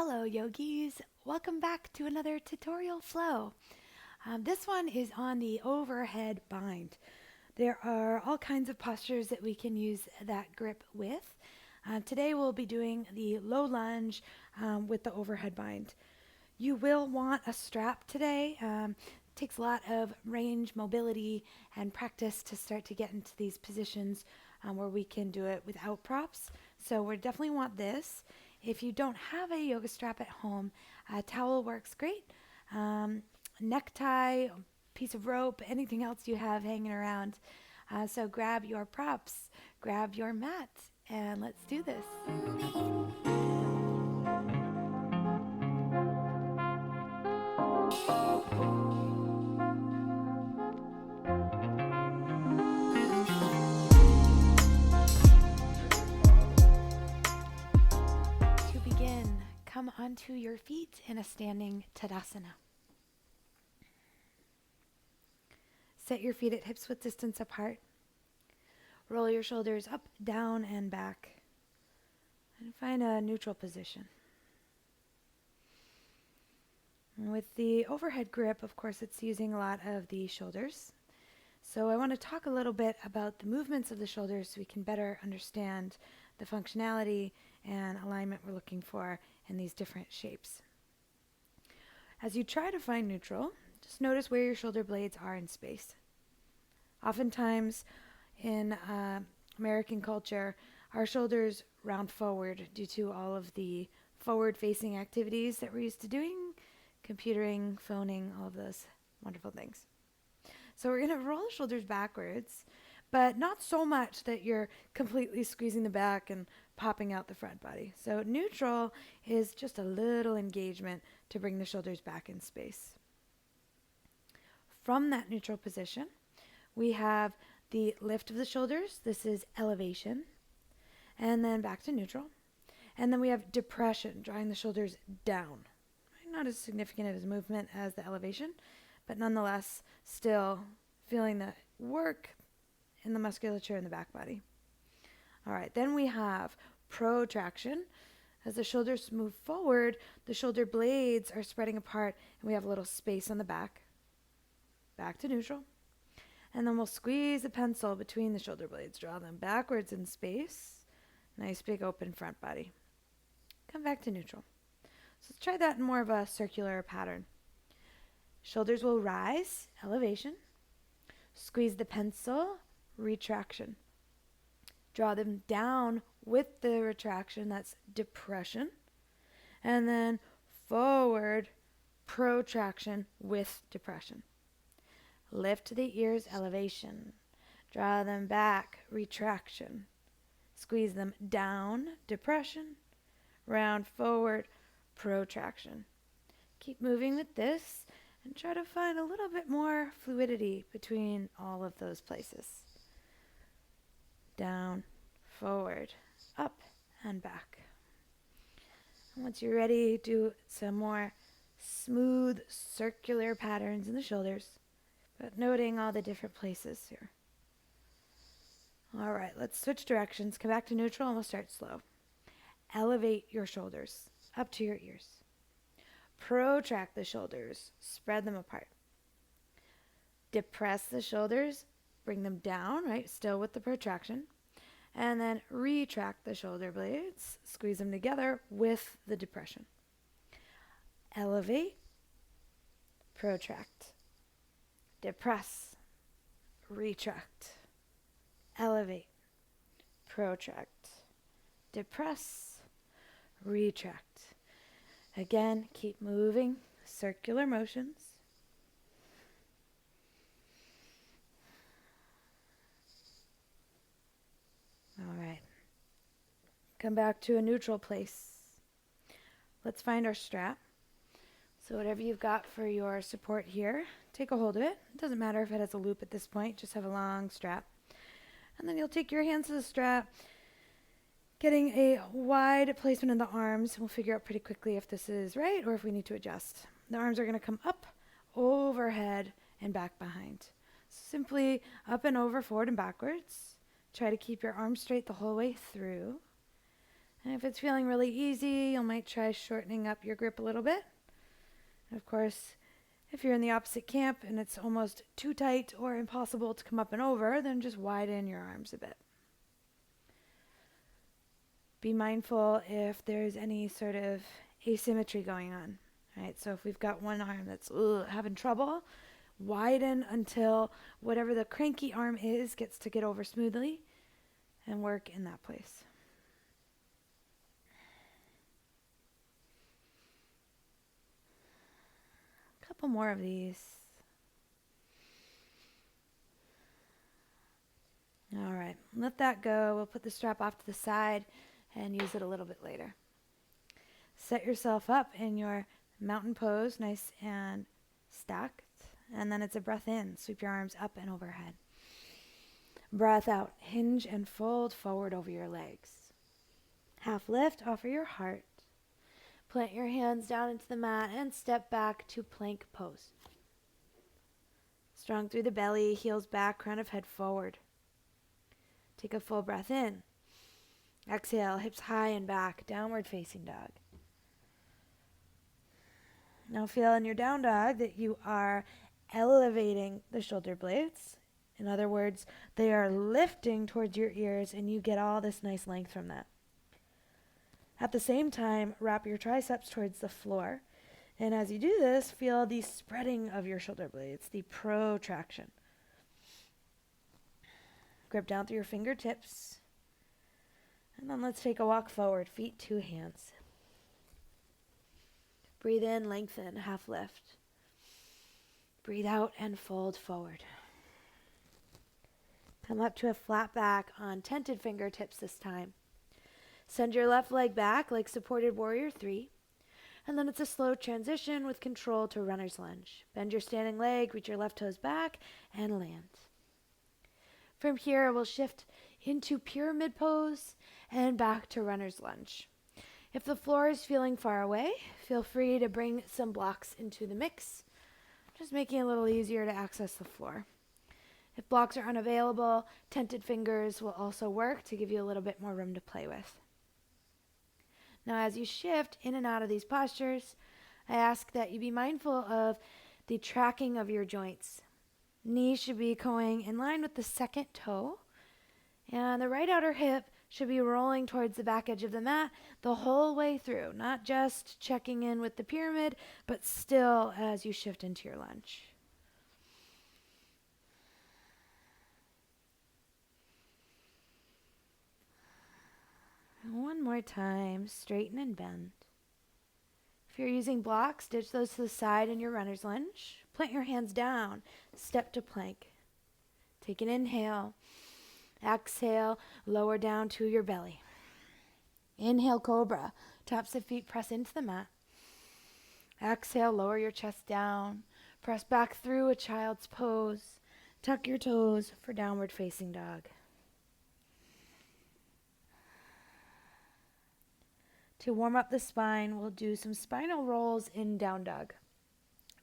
Hello yogis, welcome back to another tutorial flow. This one is on the overhead bind. There are all kinds of postures that we can use that grip with. Today we'll be doing the low lunge with the overhead bind. You will want a strap today. It takes a lot of range, mobility, and practice to start to get into these positions where we can do it without props. So we definitely want this. If you don't have a yoga strap at home, a towel works great. Necktie, piece of rope, anything else you have hanging around. So grab your props, grab your mat, and let's do this. To begin, come onto your feet in a standing Tadasana. Set your feet at hips width distance apart. Roll your shoulders up, down, and back. And find a neutral position. And with the overhead grip, of course, it's using a lot of the shoulders. So I want to talk a little bit about the movements of the shoulders so we can better understand the functionality and alignment we're looking for in these different shapes. As you try to find neutral, just notice where your shoulder blades are in space. Oftentimes in American culture, our shoulders round forward due to all of the forward-facing activities that we're used to doing, computering, phoning, all of those wonderful things. So we're going to roll the shoulders backwards, but not so much that you're completely squeezing the back and popping out the front body. So neutral is just a little engagement to bring the shoulders back in space. From that neutral position, we have the lift of the shoulders. This is elevation. And then back to neutral. And then we have depression, drawing the shoulders down. Not as significant of a movement as the elevation, but nonetheless still feeling the work in the musculature in the back body. All right, then we have protraction. As the shoulders move forward, the shoulder blades are spreading apart, and we have a little space on the back. Back to neutral. And then we'll squeeze the pencil between the shoulder blades, draw them backwards in space. Nice big open front body. Come back to neutral. So let's try that in more of a circular pattern. Shoulders will rise, elevation. Squeeze the pencil, retraction. Draw them down with the retraction, that's depression. And then forward, protraction with depression. Lift the ears, elevation. Draw them back, retraction. Squeeze them down, depression. Round forward, protraction. Keep moving with this and try to find a little bit more fluidity between all of those places. Down, forward, up, and back. And once you're ready, do some more smooth circular patterns in the shoulders, but noting all the different places here. All right, let's switch directions. Come back to neutral and we'll start slow. Elevate your shoulders up to your ears. Protract the shoulders, spread them apart. Depress the shoulders, bring them down, right? Still with the protraction. And then retract the shoulder blades, squeeze them together with the depression. Elevate, protract, depress, retract, elevate, protract, depress, retract. Again, keep moving, circular motions. All right. Come back to a neutral place. Let's find our strap. So whatever you've got for your support here, take a hold of it. It doesn't matter if it has a loop at this point, just have a long strap. And then you'll take your hands to the strap, getting a wide placement in the arms. We'll figure out pretty quickly if this is right or if we need to adjust. The arms are going to come up, overhead, and back behind. Simply up and over, forward and backwards. Try to keep your arms straight the whole way through. And if it's feeling really easy, you might try shortening up your grip a little bit. And of course, if you're in the opposite camp and it's almost too tight or impossible to come up and over, then just widen your arms a bit. Be mindful if there's any sort of asymmetry going on, right? So if we've got one arm that's having trouble, widen until whatever the cranky arm is gets to get over smoothly and work in that place. A couple more of these. All right, let that go. We'll put the strap off to the side and use it a little bit later. Set yourself up in your mountain pose, nice and stacked. And then it's a breath in. Sweep your arms up and overhead. Breath out. Hinge and fold forward over your legs. Half lift, offer your heart. Plant your hands down into the mat and step back to plank pose. Strong through the belly, heels back, crown of head forward. Take a full breath in. Exhale, hips high and back, downward facing dog. Now feel in your down dog that you are elevating the shoulder blades. In other words, they are lifting towards your ears and you get all this nice length from that. At the same time, wrap your triceps towards the floor. And as you do this, feel the spreading of your shoulder blades, the protraction. Grip down through your fingertips. And then let's take a walk forward, feet to hands. Breathe in, lengthen, half lift. Breathe out and fold forward. Come up to a flat back on tented fingertips this time. Send your left leg back like supported warrior 3. And then it's a slow transition with control to runner's lunge. Bend your standing leg, reach your left toes back, and land. From here, we'll shift into pyramid pose and back to runner's lunge. If the floor is feeling far away, feel free to bring some blocks into the mix, just making it a little easier to access the floor. If blocks are unavailable, tented fingers will also work to give you a little bit more room to play with. Now, as you shift in and out of these postures, I ask that you be mindful of the tracking of your joints. Knees should be going in line with the second toe, and the right outer hip should be rolling towards the back edge of the mat the whole way through, not just checking in with the pyramid, but still as you shift into your lunge. And one more time, straighten and bend. If you're using blocks, ditch those to the side in your runner's lunge. Plant your hands down, step to plank. Take an inhale. Exhale, lower down to your belly. Inhale, cobra. Tops of feet press into the mat. Exhale, lower your chest down. Press back through a child's pose. Tuck your toes for downward facing dog. To warm up the spine, we'll do some spinal rolls in down dog.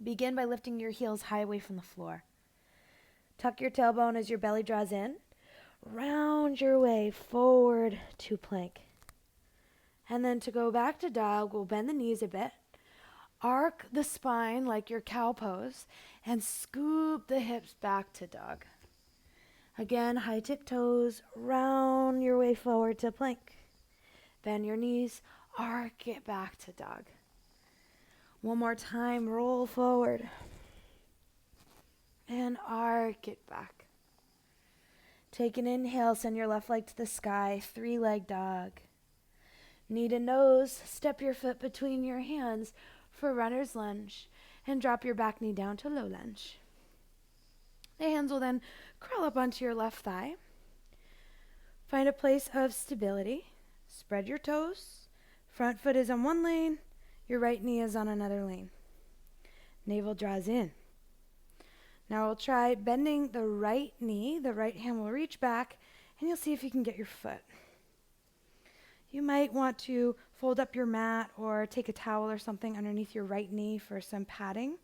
Begin by lifting your heels high away from the floor. Tuck your tailbone as your belly draws in. Round your way forward to plank. And then to go back to dog, we'll bend the knees a bit. Arc the spine like your cow pose and scoop the hips back to dog. Again, high tip toes, round your way forward to plank. Bend your knees, arc it back to dog. One more time, roll forward. And arc it back. Take an inhale, send your left leg to the sky, 3-leg dog. Knee to nose, step your foot between your hands for runner's lunge and drop your back knee down to low lunge. The hands will then crawl up onto your left thigh. Find a place of stability. Spread your toes. Front foot is on one lane, your right knee is on another lane. Navel draws in. Now we'll try bending the right knee. The right hand will reach back, and you'll see if you can get your foot. You might want to fold up your mat or take a towel or something underneath your right knee for some padding.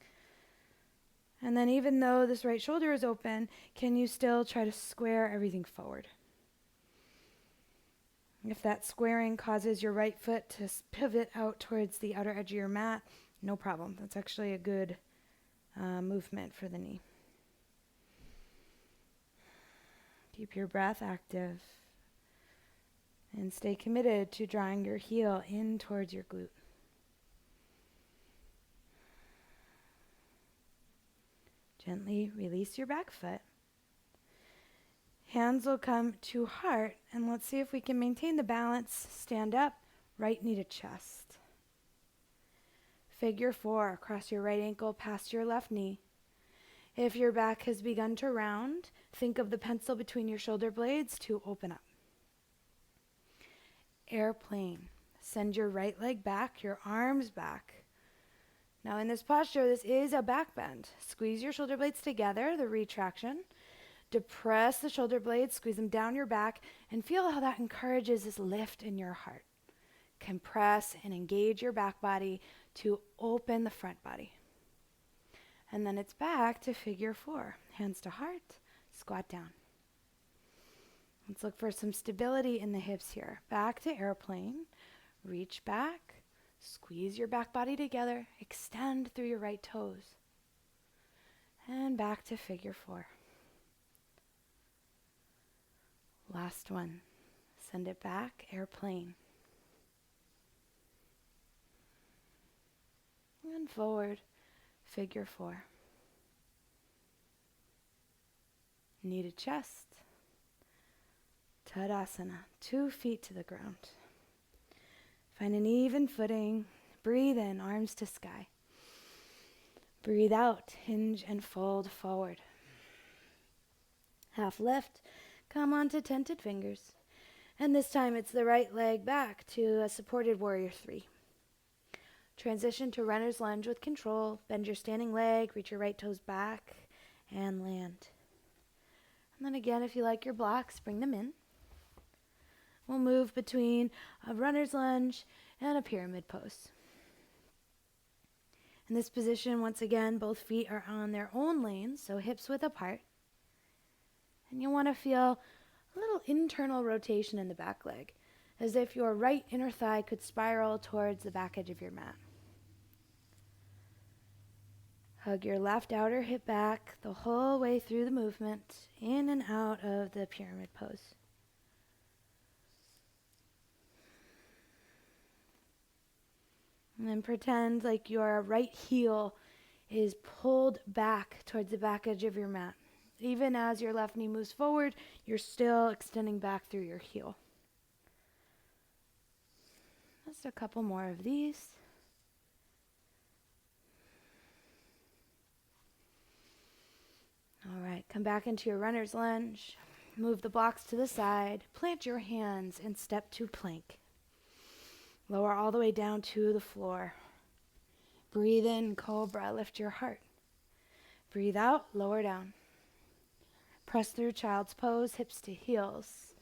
And then even though this right shoulder is open, can you still try to square everything forward? If that squaring causes your right foot to pivot out towards the outer edge of your mat, no problem. That's actually a good movement for the knee. Keep your breath active and stay committed to drawing your heel in towards your glute. Gently release your back foot. Hands will come to heart, and let's see if we can maintain the balance. Stand up, right knee to chest. Figure 4, cross your right ankle past your left knee. If your back has begun to round, think of the pencil between your shoulder blades to open up. Airplane. Send your right leg back, your arms back. Now in this posture, this is a back bend. Squeeze your shoulder blades together, the retraction. Depress the shoulder blades, squeeze them down your back, and feel how that encourages this lift in your heart. Compress and engage your back body to open the front body. And then it's back to figure 4. Hands to heart, squat down. Let's look for some stability in the hips here. Back to airplane, reach back, squeeze your back body together, extend through your right toes. And back to figure 4. Last one. Send it back, airplane. And forward, figure 4. Knee to chest. Tadasana, 2 feet to the ground. Find an even footing. Breathe in, arms to sky. Breathe out, hinge and fold forward. Half lift. Come onto tented fingers. And this time it's the right leg back to a supported warrior 3. Transition to runner's lunge with control. Bend your standing leg, reach your right toes back, and land. And then again, if you like your blocks, bring them in. We'll move between a runner's lunge and a pyramid pose. In this position, once again, both feet are on their own lanes, so hips width apart. And you want to feel a little internal rotation in the back leg, as if your right inner thigh could spiral towards the back edge of your mat. Hug your left outer hip back the whole way through the movement, in and out of the pyramid pose. And then pretend like your right heel is pulled back towards the back edge of your mat. Even as your left knee moves forward, you're still extending back through your heel. Just a couple more of these. All right, come back into your runner's lunge. Move the blocks to the side. Plant your hands and step to plank. Lower all the way down to the floor. Breathe in, cobra, lift your heart. Breathe out, lower down. Press through child's pose, hips to heels.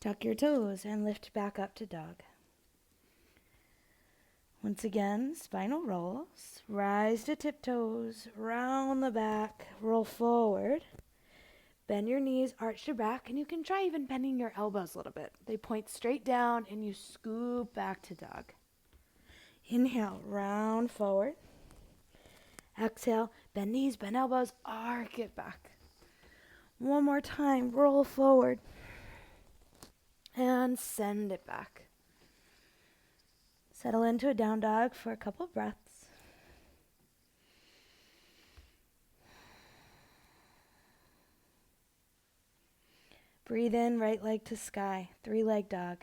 Tuck your toes and lift back up to dog. Once again, spinal rolls. Rise to tiptoes, round the back, roll forward. Bend your knees, arch your back, and you can try even bending your elbows a little bit. They point straight down and you scoop back to dog. Inhale, round forward. Exhale, bend knees, bend elbows, arc it back. One more time, roll forward. And send it back. Settle into a down dog for a couple breaths. Breathe in, right leg to sky, 3-leg dog.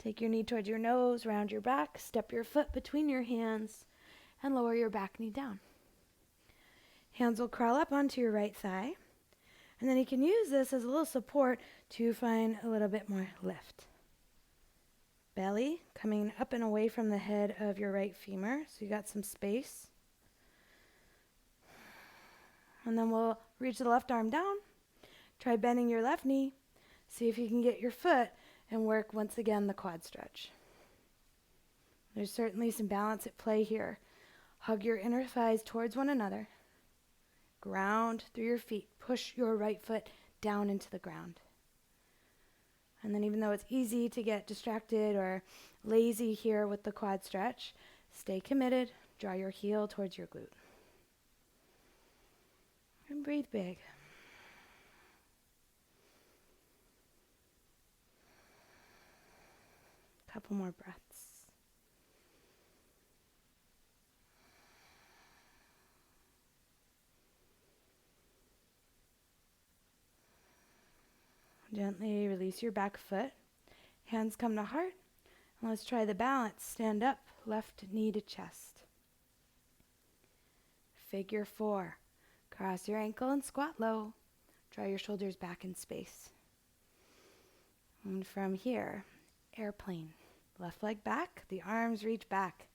Take your knee towards your nose, round your back, step your foot between your hands, and lower your back knee down. Hands will crawl up onto your right thigh, and then you can use this as a little support to find a little bit more lift. Belly coming up and away from the head of your right femur, so you got some space. And then we'll reach the left arm down. Try bending your left knee. See if you can get your foot and work once again the quad stretch. There's certainly some balance at play here. Hug your inner thighs towards one another. Ground through your feet. Push your right foot down into the ground. And then even though it's easy to get distracted or lazy here with the quad stretch, stay committed. Draw your heel towards your glute. And breathe big. Couple more breaths. Gently release your back foot. Hands come to heart. And let's try the balance. Stand up, left knee to chest. Figure 4. Cross your ankle and squat low. Draw your shoulders back in space. And from here, airplane. Left leg back, the arms reach back.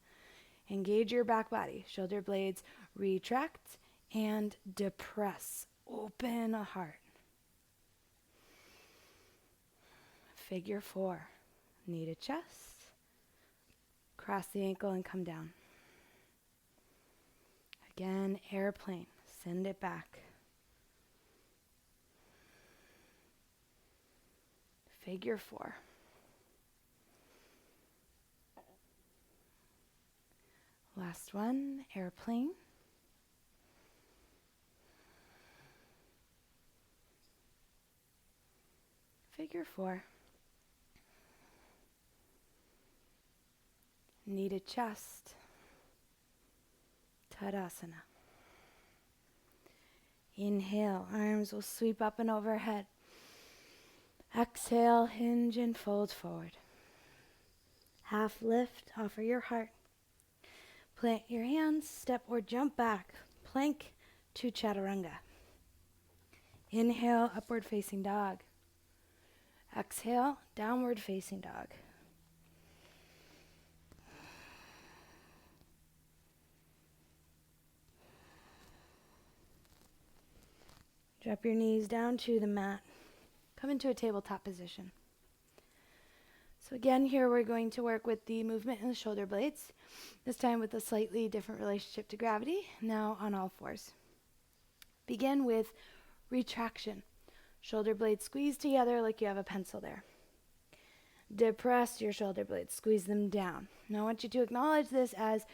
Engage your back body. Shoulder blades retract and depress. Open a heart. Figure 4. Knee to chest. Cross the ankle and come down. Again, airplane. Send it back. Figure 4. Last one, airplane. Figure 4. Knee to chest. Tadasana. Inhale, arms will sweep up and overhead. Exhale, hinge and fold forward. Half lift, offer your heart. Plant your hands, step or jump back. Plank to chaturanga. Inhale, upward facing dog. Exhale, downward facing dog. Drop your knees down to the mat. Come into a tabletop position. So again, here we're going to work with the movement in the shoulder blades, this time with a slightly different relationship to gravity, now on all fours. Begin with retraction. Shoulder blades squeeze together like you have a pencil there. Depress your shoulder blades, squeeze them down. Now I want you to acknowledge this as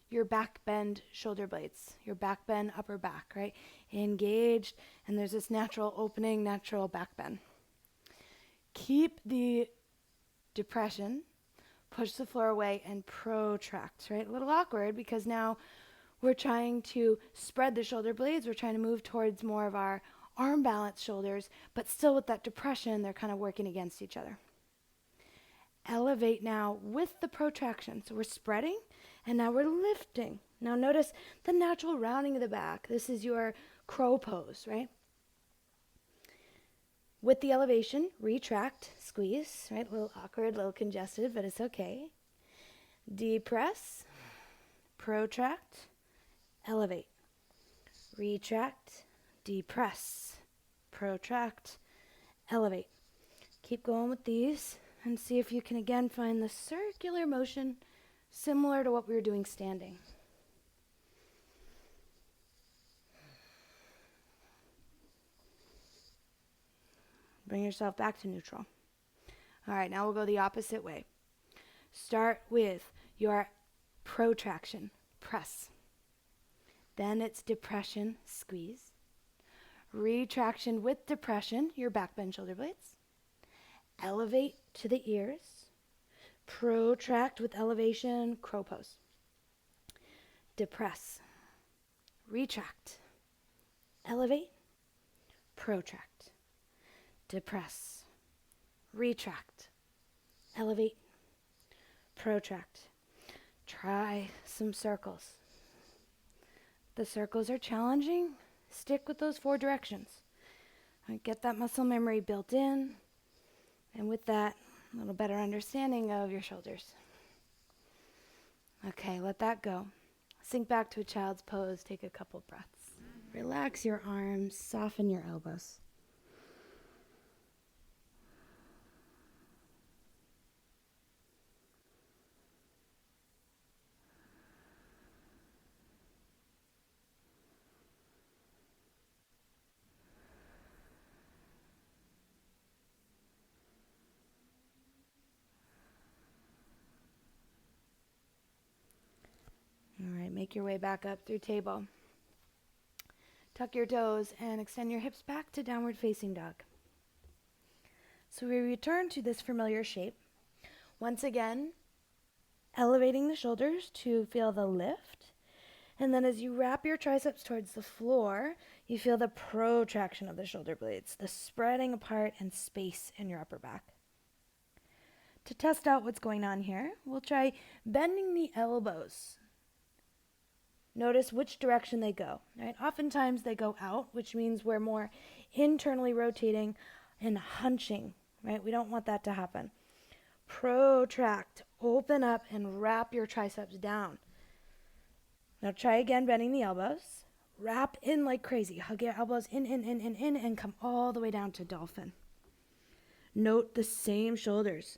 your back bend shoulder blades, your back bend upper back, right? Engaged, and there's this natural opening, natural back bend. Keep the depression, push the floor away, and protract, right? A little awkward because now we're trying to spread the shoulder blades. We're trying to move towards more of our arm balance shoulders, but still with that depression, they're kind of working against each other. Elevate now with the protraction. So we're spreading, and now we're lifting. Now notice the natural rounding of the back. This is your crow pose, right? With the elevation, retract, squeeze, right? A little awkward, a little congested, but it's okay. Depress, protract, elevate. Retract, depress, protract, elevate. Keep going with these and see if you can again find the circular motion similar to what we were doing standing. Bring yourself back to neutral. All right, now we'll go the opposite way. Start with your protraction, press. Then it's depression, squeeze. Retraction with depression, your back bend shoulder blades. Elevate to the ears. Protract with elevation, crow pose. Depress. Retract. Elevate. Protract. Depress. Retract. Elevate. Protract. Try some circles. The circles are challenging. Stick with those 4 directions. Get that muscle memory built in. And with that, a little better understanding of your shoulders. Okay, let that go. Sink back to a child's pose. Take a couple breaths. Relax your arms. Soften your elbows. Make your way back up through table. Tuck your toes and extend your hips back to downward facing dog. So we return to this familiar shape. Once again, elevating the shoulders to feel the lift. And then as you wrap your triceps towards the floor, you feel the protraction of the shoulder blades, the spreading apart and space in your upper back. To test out what's going on here, we'll try bending the elbows. Notice which direction they go, right? Oftentimes they go out, which means we're more internally rotating and hunching, right? We don't want that to happen. Protract, open up, and wrap your triceps down. Now try again bending the elbows. Wrap in like crazy. Hug your elbows in, and come all the way down to dolphin. Note the same shoulders.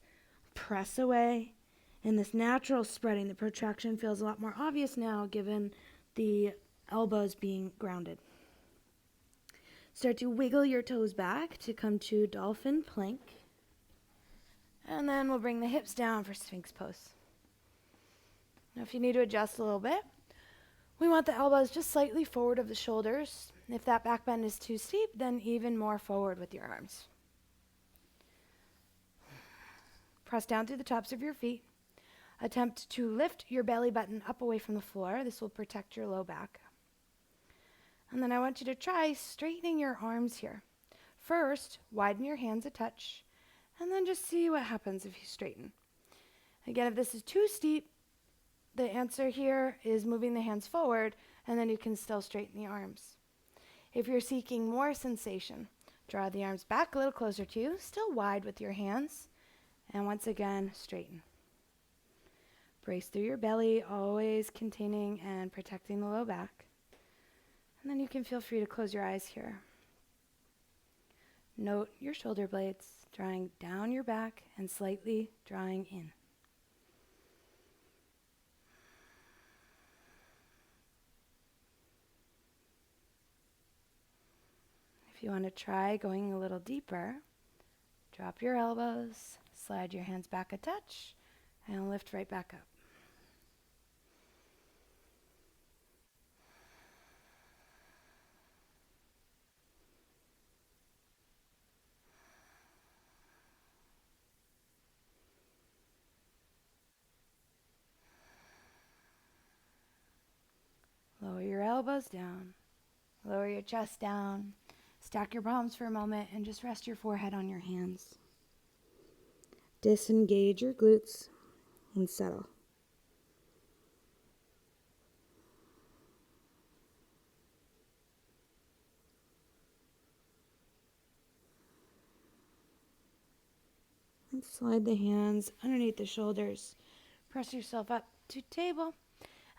Press away. And this natural spreading, the protraction feels a lot more obvious now given the elbows being grounded. Start to wiggle your toes back to come to dolphin plank. And then we'll bring the hips down for Sphinx pose. Now if you need to adjust a little bit, we want the elbows just slightly forward of the shoulders. If that back bend is too steep, then even more forward with your arms. Press down through the tops of your feet. Attempt to lift your belly button up away from the floor. This will protect your low back. And then I want you to try straightening your arms here. First, widen your hands a touch, and then just see what happens if you straighten. Again, if this is too steep, the answer here is moving the hands forward, and then you can still straighten the arms. If you're seeking more sensation, draw the arms back a little closer to you, still wide with your hands, and once again, straighten. Brace through your belly, always containing and protecting the low back. And then you can feel free to close your eyes here. Note your shoulder blades drawing down your back and slightly drawing in. If you want to try going a little deeper, drop your elbows, slide your hands back a touch, and lift right back up. Lower your elbows down, lower your chest down, stack your palms for a moment, and just rest your forehead on your hands. Disengage your glutes and settle. And slide the hands underneath the shoulders. Press yourself up to table.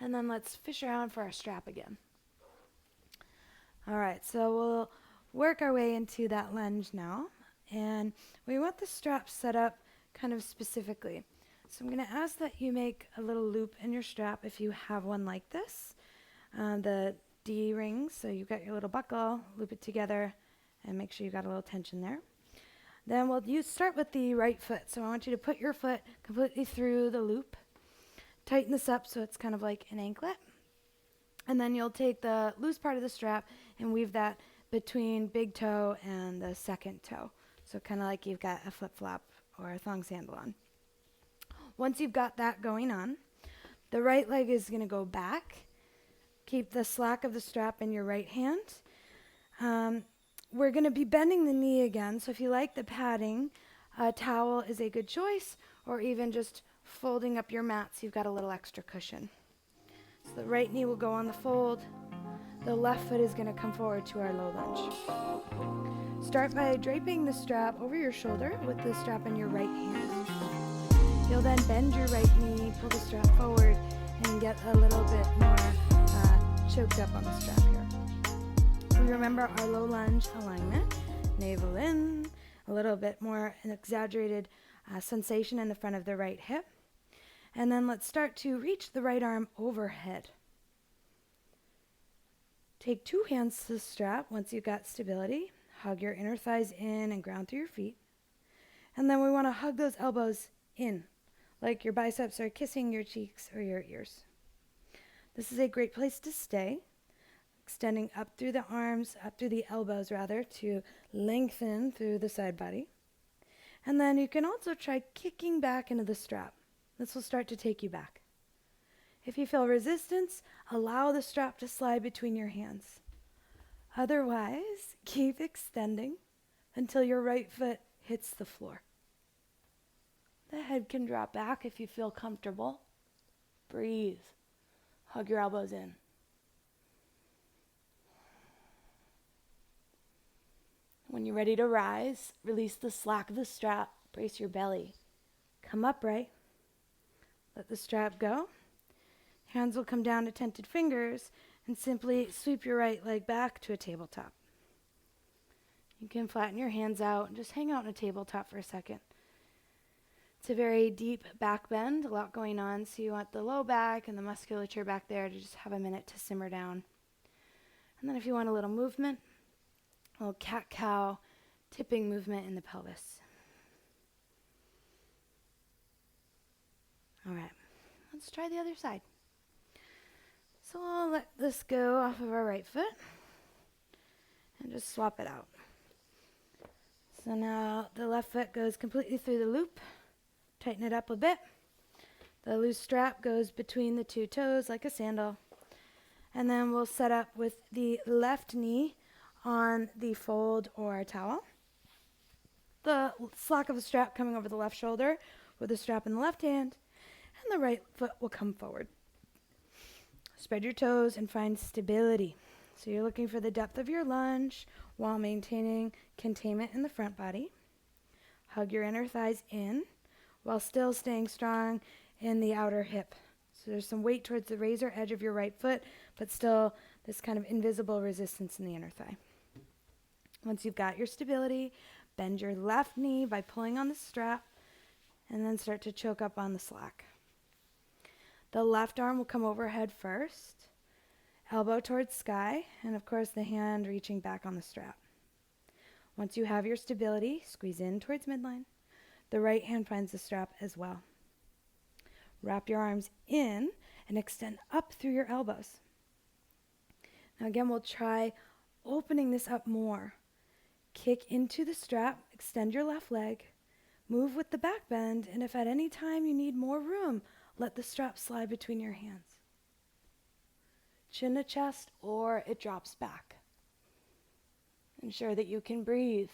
And then let's fish around for our strap again. All right, so we'll work our way into that lunge now. And we want the strap set up kind of specifically. So I'm going to ask that you make a little loop in your strap if you have one like this. The D rings, so you've got your little buckle, loop it together, and make sure you've got a little tension there. Then we'll start with the right foot. So I want you to put your foot completely through the loop. Tighten this up so it's kind of like an anklet. And then you'll take the loose part of the strap and weave that between big toe and the second toe. So kind of like you've got a flip-flop or a thong sandal on. Once you've got that going on, the right leg is going to go back. Keep the slack of the strap in your right hand. We're going to be bending the knee again. So if you like the padding, a towel is a good choice, or even just folding up your mat so you've got a little extra cushion. So the right knee will go on the fold. The left foot is going to come forward to our low lunge. Start by draping the strap over your shoulder with the strap in your right hand. You'll then bend your right knee, pull the strap forward, and get a little bit more choked up on the strap here. We remember our low lunge alignment. Navel in, a little bit more an exaggerated sensation in the front of the right hip. And then let's start to reach the right arm overhead. Take two hands to the strap once you've got stability. Hug your inner thighs in and ground through your feet. And then we want to hug those elbows in, like your biceps are kissing your cheeks or your ears. This is a great place to stay, extending up through the arms, up through the elbows rather, to lengthen through the side body. And then you can also try kicking back into the strap. This will start to take you back. If you feel resistance, allow the strap to slide between your hands. Otherwise, keep extending until your right foot hits the floor. The head can drop back if you feel comfortable. Breathe. Hug your elbows in. When you're ready to rise, release the slack of the strap. Brace your belly. Come upright. Let the strap go. Hands will come down to tented fingers and simply sweep your right leg back to a tabletop. You can flatten your hands out and just hang out on a tabletop for a second. It's a very deep back bend, a lot going on, so you want the low back and the musculature back there to just have a minute to simmer down. And then if you want a little movement, a little cat-cow tipping movement in the pelvis. All right, let's try the other side. So we'll let this go off of our right foot and just swap it out. So now the left foot goes completely through the loop. Tighten it up a bit. The loose strap goes between the two toes like a sandal. And then we'll set up with the left knee on the fold or towel. The slack of the strap coming over the left shoulder with the strap in the left hand, and the right foot will come forward. Spread your toes and find stability. So you're looking for the depth of your lunge while maintaining containment in the front body. Hug your inner thighs in while still staying strong in the outer hip. So there's some weight towards the razor edge of your right foot, but still this kind of invisible resistance in the inner thigh. Once you've got your stability, bend your left knee by pulling on the strap, and then start to choke up on the slack. The left arm will come overhead first, elbow towards sky, and of course the hand reaching back on the strap. Once you have your stability, squeeze in towards midline. The right hand finds the strap as well. Wrap your arms in and extend up through your elbows. Now again, we'll try opening this up more. Kick into the strap, extend your left leg, move with the back bend, and if at any time you need more room, let the strap slide between your hands. Chin to chest, or it drops back. Ensure that you can breathe.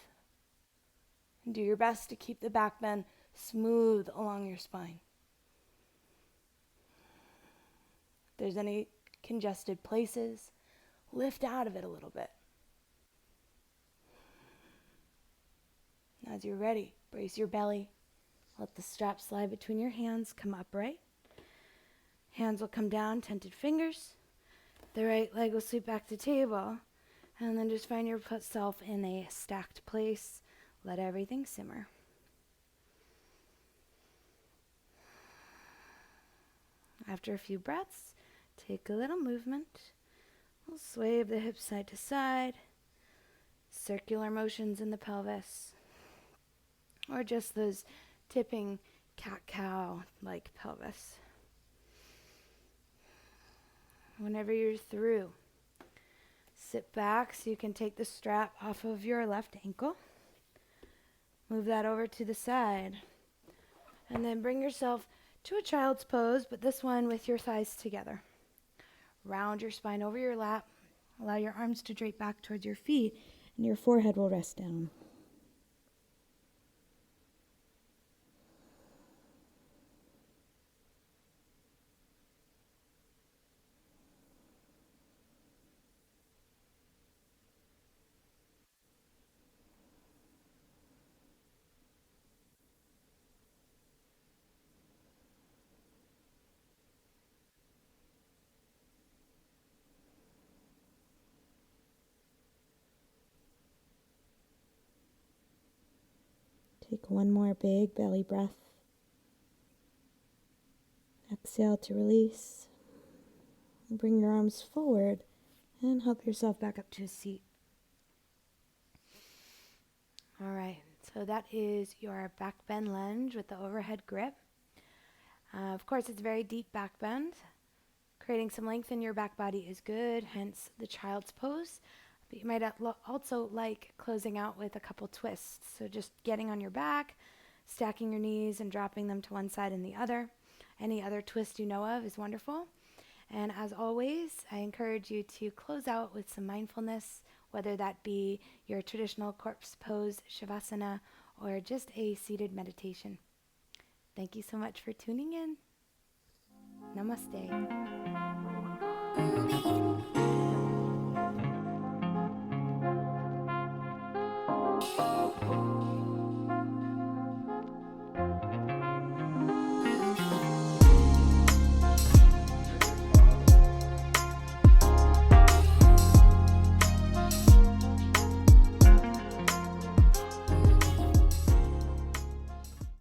And do your best to keep the back bend smooth along your spine. If there's any congested places, lift out of it a little bit. As you're ready, brace your belly. Let the strap slide between your hands. Come upright. Hands will come down, tented fingers. The right leg will sweep back to table. And then just find yourself in a stacked place. Let everything simmer. After a few breaths, take a little movement. We'll sway the hips side to side. Circular motions in the pelvis. Or just those tipping cat-cow like pelvis. Whenever you're through, sit back so you can take the strap off of your left ankle. Move that over to the side. And then bring yourself to a child's pose, but this one with your thighs together. Round your spine over your lap. Allow your arms to drape back towards your feet, and your forehead will rest down. Take one more big belly breath. Exhale to release. Bring your arms forward and help yourself back up to a seat. All right, so that is your back bend lunge with the overhead grip. Of course, it's very deep back bend. Creating some length in your back body is good, hence the child's pose. But you might also like closing out with a couple twists. So just getting on your back, stacking your knees and dropping them to one side and the other. Any other twist you know of is wonderful. And as always, I encourage you to close out with some mindfulness, whether that be your traditional corpse pose, Shavasana, or just a seated meditation. Thank you so much for tuning in. Namaste.